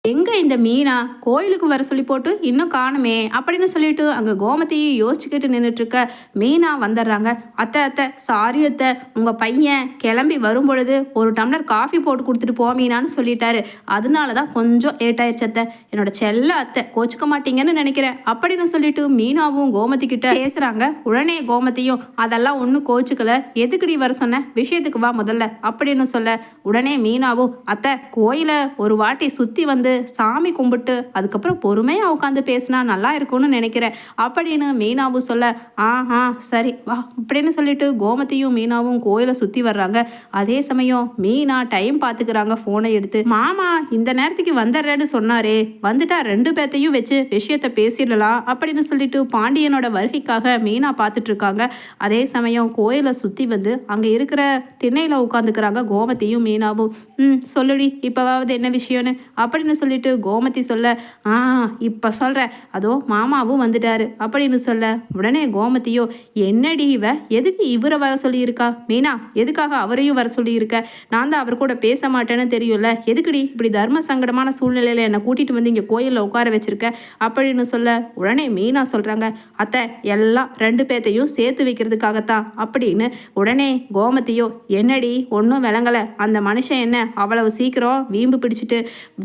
எங்க இந்த மீனா கோயிலுக்கு வர சொல்லி போட்டு இன்னும் காணுமே அப்படின்னு சொல்லிட்டு அங்க கோமதியை யோசிச்சுக்கிட்டு நின்றுட்டு இருக்க மீனா வந்துடுறாங்க. அத்தை அத்தை சாரி அத்தை, உங்க பையன் கிளம்பி வரும் பொழுது ஒரு டம்ளர் காஃபி போட்டு கொடுத்துட்டு போ மீனான்னு சொல்லிட்டாரு. அதனாலதான் கொஞ்சம் லேட் ஆயிடுச்சு அத்தை. என்னோட செல்ல அத்தை கோச்சுக்க மாட்டீங்கன்னு நினைக்கிறேன் அப்படின்னு சொல்லிட்டு மீனாவும் கோமதி கிட்ட பேசுறாங்க. உடனே கோமதியும் அதெல்லாம் ஒன்றும் கோச்சுக்கல, எதுக்குடி வர சொன்ன, விஷயத்துக்கு வா முதல்ல அப்படின்னு சொல்ல உடனே மீனாவும் அத்தை கோயில ஒரு வாட்டி சுத்தி வந்து சாமி கும்பிட்டு அதுக்கப்புறம் பொறுமையா உட்காந்து பேசினா நல்லா இருக்கும்னு நினைக்கிறேன் அப்படின்னு மீனாவும் சொல்ல ஆஹா சரி வா அப்படின்னு சொல்லிட்டு கோமதியும் மீனாவும் கோயிலை சுத்தி வர்றாங்க. அதே சமயம் மீனா டைம் பார்த்துக்கிறாங்க, போனை எடுத்து. மாமா இந்த நேரத்துக்கு வந்துடுறேன்னு சொன்னாரே, வந்துட்டா ரெண்டு பேர்த்தையும் வச்சு விஷயத்த பேசிடலாம் அப்படின்னு சொல்லிட்டு பாண்டியனோட வருகைக்காக மீனா பார்த்துட்டு இருக்காங்க. அதே சமயம் கோயிலை சுத்தி வந்து அங்க இருக்கிற திண்ணையில உட்காந்துக்கிறாங்க கோமதியும் மீனாவும். சொல்லுடி இப்பவாவது என்ன விஷயம்னு அப்படின்னு சொல்லிட்டு கோமதி சொல்ல இப்ப சொல்ற, அதோ மாமாவும் வந்துட்டாரு அப்படின்னு சொல்ல உடனே கோமதியோ என்னடி இவ எதுக்கு இவரை வர சொல்லியிருக்கா, மீனா எதுக்காக அவரையும் வர சொல்லியிருக்க, நான் தான் அவர் கூட பேச மாட்டேன்னு தெரியும்ல, எதுக்குடி இப்படி தர்ம சங்கடமான சூழ்நிலையில என்னை கூட்டிட்டு வந்து இங்க கோயிலில் உட்கார வச்சிருக்க அப்படின்னு சொல்ல உடனே மீனா சொல்றாங்க அத்தை எல்லாம் ரெண்டு பேர்த்தையும் சேர்த்து வைக்கிறதுக்காகத்தான் அப்படின்னு. உடனே கோமதியோ என்னடி ஒன்றும் விளங்கலை, அந்த மனுஷன் என்ன அவ்வளவு சீக்கிரம் வீம்பு பிடிச்சிட்டு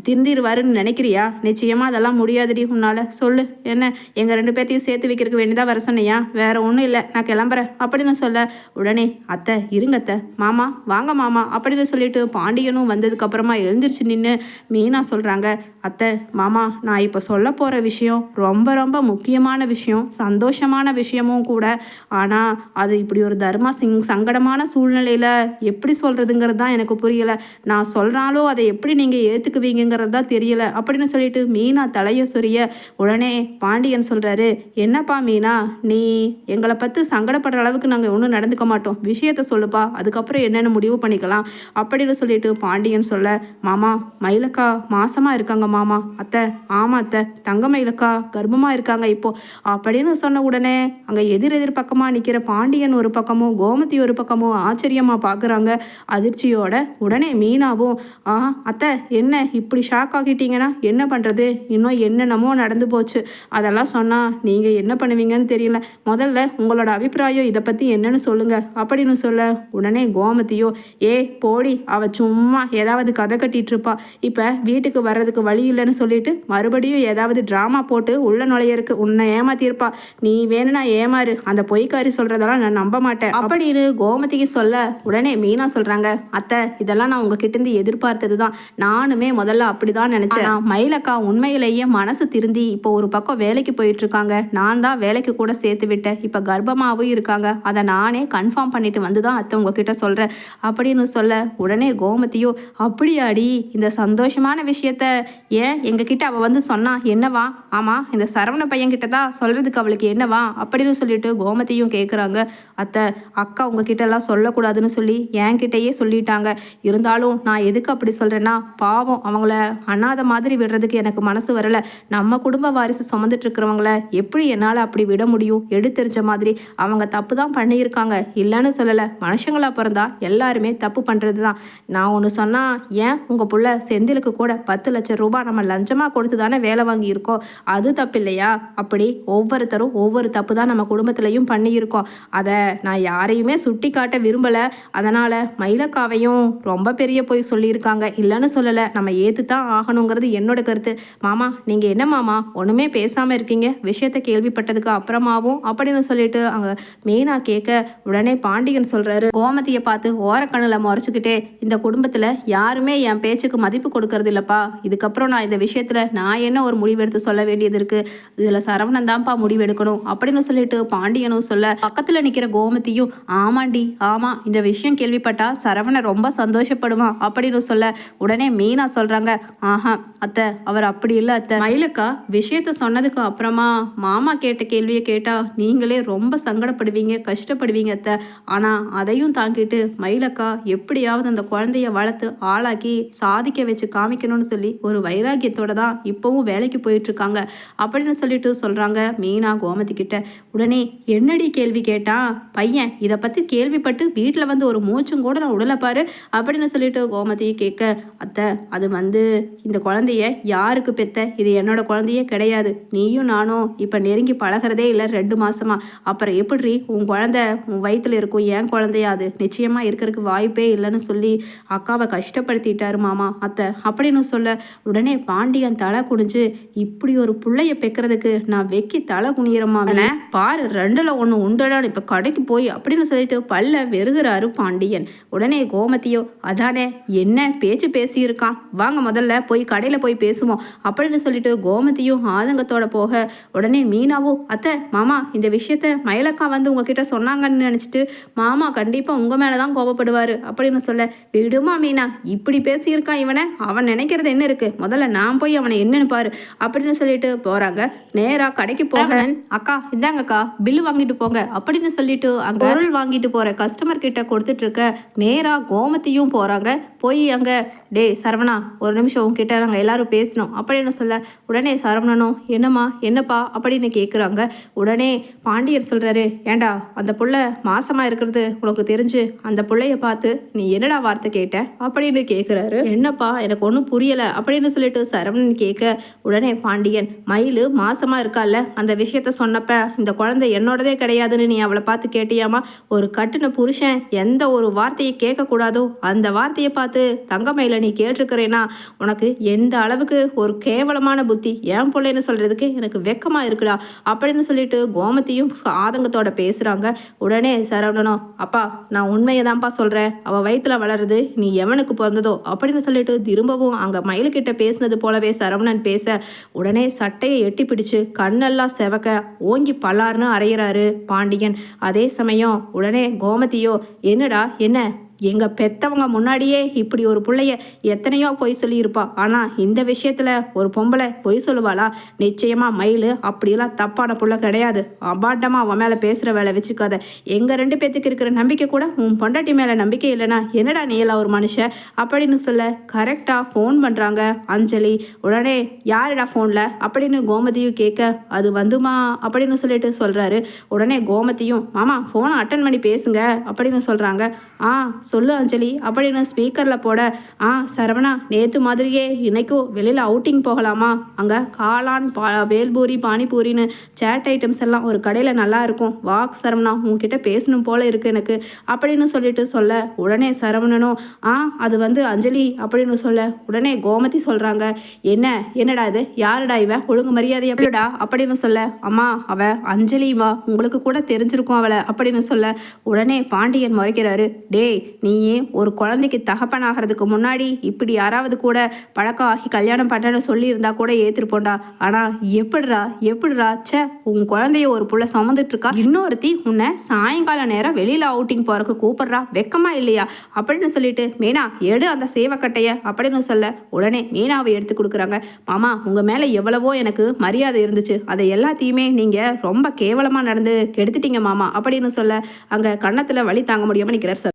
திருந்திருவாருன்னு நினைக்கிறியா, நிச்சயமா அதெல்லாம் முடியாதுடி, உன்னால சொல்லு என்ன எங்கள் ரெண்டு பேர்த்தையும் சேர்த்து வைக்கிறதுக்கு வேண்டியதாக வர சொன்னியா, வேற ஒன்றும் இல்லை நான் கிளம்புறேன் அப்படின்னு சொல்ல உடனே அத்தை இருங்க அத்தை, மாமா வாங்க மாமா அப்படின்னு சொல்லிட்டு பாண்டியனும் வந்ததுக்கு அப்புறமா எழுந்திரிச்சு நின்று மீனா சொல்கிறாங்க அத்தை மாமா நான் இப்போ சொல்ல போகிற விஷயம் ரொம்ப ரொம்ப முக்கியமான விஷயம், சந்தோஷமான விஷயமும் கூட, ஆனால் அது இப்படி ஒரு சங்கடமான சூழ்நிலையில் எப்படி சொல்கிறதுங்கிறது தான் எனக்கு புரியலை, நான் சொல்கிறாலும் அதை எப்படி நீங்கள் ஏற்றுக்குவீங்கிறது தான் தெரியல அப்படின்னு சொல்லிட்டு மீனா தலையை சொரிய உடனே பாண்டியன் சொல்கிறாரு என்னப்பா மீனா நீ எங்களை பற்றி சங்கடப்படுற அளவுக்கு நாங்கள் ஒன்றும் நடந்துக்க மாட்டோம், விஷயத்த சொல்லுப்பா அதுக்கப்புறம் என்னென்னு முடிவு பண்ணிக்கலாம் அப்படின்னு சொல்லிட்டு பாண்டியன் சொல்ல மாமா மயிலக்கா மாசமாக இருக்காங்க மாமா. அத்தை ஆமாம் அத்தை, தங்க மயிலக்கா கர்ப்பமாக இருக்காங்க இப்போ அப்படின்னு சொன்ன உடனே அங்கே எதிர் பக்கமாக நிற்கிற பாண்டியன் ஒரு பக்கமும் கோமதி ஒரு பக்கமும் ஆச்சரியமாக பார்க்குறாங்க அதிர்ச்சியோட. உடனே மீனாவும் அத்தை என்ன இப்படி ஷாக் ஆகிட்டீங்கன்னா என்ன பண்ணுறது, இன்னும் என்னென்னமோ நடந்து போச்சு, அதெல்லாம் சொன்னால் நீங்கள் என்ன பண்ணுவீங்கன்னு தெரியல, முதல்ல உங்களோட அபிப்பிராயம் இதை பற்றி என்னன்னு சொல்லுங்கள் அப்படின்னு சொல்ல உடனே கோமதியோ போடி அவ சும்மா ஏதாவது கதை கட்டிட்டு இருப்பா, இப்போ வீட்டுக்கு வர்றதுக்கு வழி இல்லைன்னு சொல்லிட்டு மறுபடியும் ஏதாவது ட்ராமா போட்டு உள்ள நுழையருக்கு உன்னை ஏமாத்திருப்பா, நீ வேணும்னா ஏமாறு, அந்த பொய்க்காரி சொல்கிறதெல்லாம் நான் நம்ப மாட்டேன் அப்படின்னு கோமதிக்கு சொல்ல உடனே மீனா சொல்கிறாங்க அத்தை இதெல்லாம் நான் உங்ககிட்ட எதிர்பார்த்தது தான், நானுமே முதல்ல அப்படிதான் நினைச்சேன், மயிலக்கா உண்மையிலேயே மனசு திருந்தி இப்போ ஒரு பக்கம் வேலைக்கு போயிட்டு இருக்காங்க, நான் தான் வேலைக்கு கூட சேர்த்து விட்டேன், இப்போ கர்ப்பமாகவும் இருக்காங்க, அதை நானே கன்ஃபார்ம் பண்ணிட்டு வந்து தான் அத்தை உங்ககிட்ட சொல்கிறேன் அப்படின்னு சொல்ல உடனே கோமதியோ அப்படியாடி, இந்த சந்தோஷமான விஷயத்த ஏன் எங்ககிட்ட அவள் வந்து சொன்னா என்னவா, ஆமாம் இந்த சரவண பையன்கிட்ட தான் சொல்கிறதுக்கு அவளுக்கு என்னவா அப்படின்னு சொல்லிட்டு கோமதியும் கேட்குறாங்க. அத்தை அக்கா உங்ககிட்ட எல்லாம் சொல்லக்கூடாதுன்னு சொல்லி என்கிட்டயே சொல்லிட்டாங்க, இருந்தாலும் நான் எதுக்கு அப்படி சொல்கிறேன்னா பாவம் அவங்கள அனாத மாதிரி விடுறதுக்கு எனக்கு மனசு வரலை, நம்ம குடும்ப வாரிசு சுமந்துட்டு இருக்கிறவங்கள எப்படி என்னால் அப்படி விட முடியும், எடுத்தெரிஞ்ச மாதிரி அவங்க தப்பு தான் பண்ணியிருக்காங்க இல்லைன்னு சொல்லலை, மனுஷங்களா பிறந்தா எல்லாருமே தப்பு பண்ணுறது தான், நான் ஒன்று சொன்னால் ஏன் உங்கள் புள்ள செந்திலுக்கு கூட 10 லட்சம் ரூபாய் நம்ம லஞ்சமாக கொடுத்து தானே வேலை வாங்கியிருக்கோம், அது தப்பு இல்லையா, அப்படி ஒவ்வொருத்தரும் ஒவ்வொரு தப்பு தான் நம்ம குடும்பத்திலையும் பண்ணியிருக்கோம், அதை நான் யாரையுமே சுட்டி காட்ட விரும்பலை, அதனால் மயிலக்காவையும் ரொம்ப பெரிய போய் சொல்லியிருக்காங்க இல்லைன்னு சொல்லலை, நம்ம ஏற்று தான் ஆகணுங்கிறது என்னோட கருத்து, மாமா நீங்கள் என்ன மாமா ஒன்றுமே பேசாமல் இருக்கீங்க விஷயத்தை கேள்விப்பட்டதுக்கு அப்புறமாவும் அப்படின்னு சொல்லிட்டு அங்கே மீனா கேட்க உடனே பாண்டியன் சொல்கிறாரு கோமதியை பார்த்து ஓரக்கண்ணில் முறைச்சிக்கிட்டே இந்த குடும்பத்தில் யாருமே என் பேச்சுக்கு மதிப்பு கொடுக்கறது இல்லைப்பா, இதுக்கப்புறம் நான் இந்த விஷயத்தில் நான் என்ன ஒரு முடிவெடுத்து சொல்ல வேண்டியது இருக்குது, இதில் சரவணன் தான்ப்பா முடிவெடுக்கணும் அப்படின்னு சொல்லிட்டு பாண்டியனும் சொல்ல பக்கத்தில் நிற்கிற கோமதியும் ஆமாண்டி ஆமாம் இந்த விஷயம் கேள்விப்பட்டா சரவணன் ரொம்ப சந்தோஷப்படுவான் அப்படின்னு சொல்ல உடனே மீனா சொல்கிறாங்க அத்தை அவர் அப்படி இல்லை அத்தை, மயிலக்கா விஷயத்த சொன்னதுக்கு அப்புறமா மாமா கேட்ட கேள்வியை கேட்டா நீங்களே ரொம்ப சங்கடப்படுவீங்க கஷ்டப்படுவீங்க அத்தை, ஆனால் அதையும் தாங்கிட்டு மயிலக்கா எப்படியாவது அந்த குழந்தைய வளர்த்து ஆளாக்கி சாதிக்க வச்சு காமிக்கணும்னு சொல்லி ஒரு வைராக்கியத்தோட தான் இப்போவும் வேலைக்கு போயிட்டு இருக்காங்க அப்படின்னு சொல்லிட்டு சொல்கிறாங்க மீனா கோமதி கிட்ட. உடனே என்னடி கேள்வி கேட்டான் பையன், இதை பற்றி கேள்விப்பட்டு வீட்டில் வந்து ஒரு மூச்சும் கூட நான் உடலை பாரு அப்படின்னு சொல்லிட்டு கோமதி கேட்க அத்தை அது வந்து இந்த குழந்தைய யாருக்கு பெத்த? இது என்னோட குழந்தையே கிடையாது. நீயும் நானும் இப்போ நெருங்கி பழகிறதே இல்லை 2 மாசமா. அப்புறம் எப்படி உன் குழந்தை உன் வயிற்றுல இருக்கும்? என் குழந்தையா அது? நிச்சயமாக இருக்கிறதுக்கு வாய்ப்பே இல்லைன்னு சொல்லி அக்காவை கஷ்டப்படுத்திட்டாரு மாமா அத்தை அப்படின்னு சொல்ல, உடனே பாண்டியன் தலை குனிஞ்சு, இப்படி ஒரு பிள்ளைய பெக்கிறதுக்கு நான் வெக்கி தலை குனியிறமா பாரு, 2ல் 1 உண்டடான்னு இப்போ கடைக்கு போய் அப்படின்னு சொல்லிட்டு பல்ல வெறுகிறாரு பாண்டியன். உடனே கோமதியோ, அதானே என்ன பேச்சு பேசியிருக்கான், வாங்க முதல்ல போய் கடையில் போய் பேசுவோம் அப்படின்னு சொல்லிட்டு கோமதியும் ஆதங்கத்தோட போக, உடனே மீனாவும், அத்தை மாமா இந்த விஷயத்த மயிலக்கா வந்து உங்ககிட்ட சொன்னாங்கன்னு நினச்சிட்டு மாமா கண்டிப்பாக உங்கள் மேலே தான் கோபப்படுவார் அப்படின்னு சொல்ல, விடுமா மீனா, இப்படி பேசியிருக்கான் இவனை, அவன் நினைக்கிறது என்ன இருக்கு, முதல்ல நான் போய் அவனை என்னன்னு பாரு அப்படின்னு சொல்லிட்டு போறாங்க. நேரா கடைக்கு போக, அக்கா இந்தாங்கக்கா பில்லு வாங்கிட்டு போங்க அப்படின்னு சொல்லிட்டு அங்க பொருள் வாங்கிட்டு போற கஸ்டமர் கிட்ட கொடுத்துட்டு இருக்க, நேரா கோமதியும் போறாங்க. போய் அங்க, டே சரவணா ஒரு நிமிஷம் உங்ககிட்ட நாங்கள் எல்லாரும் பேசணும் அப்படின்னு சொல்ல, உடனே சரவணனும், என்னம்மா என்னப்பா அப்படின்னு கேட்குறாங்க. உடனே பாண்டியர் சொல்றாரு, ஏண்டா அந்த புள்ள மாசமா இருக்கிறது உனக்கு தெரிஞ்சு அந்த புள்ளைய பார்த்து நீ என்னடா வார்த்தை கேட்ட அப்படின்னு கேட்குறாரு. என்னப்பா எனக்கு ஒன்றும் புரியலை அப்படின்னு சொல்லிட்டு சரவணன் கேட்க, உடனே பாண்டியன், மயில் மாசமா இருக்கால அந்த விஷயத்த சொன்னப்ப இந்த குழந்தை என்னோடதே கிடையாதுன்னு நீ அவளை பார்த்து கேட்டியாமா? ஒரு கட்டுன புருஷன் எந்த ஒரு வார்த்தையை கேட்கக்கூடாதோ அந்த வார்த்தையை பார்த்து தங்கமயில நீ கேட்டிருக்கிறேன்னா உனக்கு எந்த அளவுக்கு ஒரு கேவலமான புத்தி, ஏன் பிள்ளைன்னு சொல்றதுக்கு எனக்கு வெக்கமா இருக்குடா அப்படின்னு சொல்லிட்டு கோமதியும் ஆதங்கத்தோட பேசுறாங்க. உடனே சரவணனும், அப்பா நான் உண்மையை தான்ப்பா சொல்றேன், அவ வயிற்றுல வளருது, நீ எவனுக்கு பிறந்ததோ அப்படின்னு சொல்லிட்டு திரும்பவும் அங்க மயிலுக்கிட்ட பேசினது போலவே சரவணன் பேச, உடனே சட்டையை எட்டி பிடிச்சு கண்ணெல்லாம் செவக்க ஓங்கி பல்லார்னு அறையிறாரு பாண்டியன். அதே சமயம் உடனே கோமதியோ, என்னடா என்ன, எங்க பெத்தவங்க முன்னாடியே இப்படி ஒரு பிள்ளைய எத்தனையோ பொய் சொல்லியிருப்பா, ஆனா இந்த விஷயத்துல ஒரு பொம்பளை பொய் சொல்லுவாளா? நிச்சயமா மயில் அப்படியெல்லாம் தப்பான புள்ள கிடையாது. அபாண்டமா அவன் மேல பேசுற வேலை வச்சுக்காத. எங்க 2 பேத்துக்கு இருக்கிற நம்பிக்கை கூட உன் பொண்டாட்டி மேல நம்பிக்கை இல்லைனா என்னடா நீ எல்லாம் ஒரு மனுஷன் அப்படின்னு சொல்ல, கரெக்டா ஃபோன் பண்றாங்க அஞ்சலி. உடனே யாருடா ஃபோன்ல அப்படின்னு கோமதியும் கேட்க, அது வந்துமா அப்படின்னு சொல்லிட்டு சொல்றாரு. உடனே கோமதியும், மாமா ஃபோனை அட்டன் பண்ணி பேசுங்க அப்படின்னு சொல்றாங்க. சொல்லு அஞ்சலி அப்படின்னு ஸ்பீக்கரில் போட, சரவணா நேற்று மாதிரியே இன்னைக்கும் வெளியில் அவுட்டிங் போகலாமா? அங்கே காளான் வேல்பூரி பானிபூரின்னு சேட் ஐட்டம்ஸ் எல்லாம் ஒரு கடையில் நல்லா இருக்கும், வா சரவணா உன்கிட்ட பேசணும் போல இருக்கு எனக்கு அப்படின்னு சொல்லிட்டு சொல்ல, உடனே சரவணனும் அது வந்து அஞ்சலி அப்படின்னு சொல்ல, உடனே கோமதி சொல்கிறாங்க, என்னடா இது, யாருடா இவன், ஒழுங்கு மரியாதை எப்படிடா அப்படின்னு சொல்ல, அம்மா அவ அஞ்சலிமா, உங்களுக்கு கூட தெரிஞ்சிருக்கும் அவளை அப்படின்னு சொல்ல, உடனே பாண்டியன் முறைக்கிறாரு, டேய் நீயே ஒரு குழந்தைக்கு தகப்பனாகிறதுக்கு முன்னாடி இப்படி யாராவது கூட பழக்கம் ஆகி கல்யாணம் பண்ணன்னு சொல்லியிருந்தா கூட ஏற்றுருப்போண்டா. ஆனால் எப்படிரா சே, உன் குழந்தைய ஒரு புள்ள சுமந்துட்டு இருக்கா, இன்னொருத்தி உன்னை சாயங்கால நேரம் வெளியில் அவுட்டிங் போறதுக்கு கூப்பிட்றா, வெக்கமா இல்லையா அப்படின்னு சொல்லிட்டு, மீனா எடு அந்த சேவக்கட்டைய அப்படின்னு சொல்ல, உடனே மீனாவை எடுத்து கொடுக்குறாங்க. மாமா உங்கள் மேலே எவ்வளவோ எனக்கு மரியாதை இருந்துச்சு, அதை எல்லாத்தையுமே நீங்கள் ரொம்ப கேவலமாக நடந்து கெடுத்துட்டீங்க மாமா அப்படின்னு சொல்ல, அங்கே கன்னத்தில் வலி தாங்க முடியாமல் நிற்கிறார் சார்.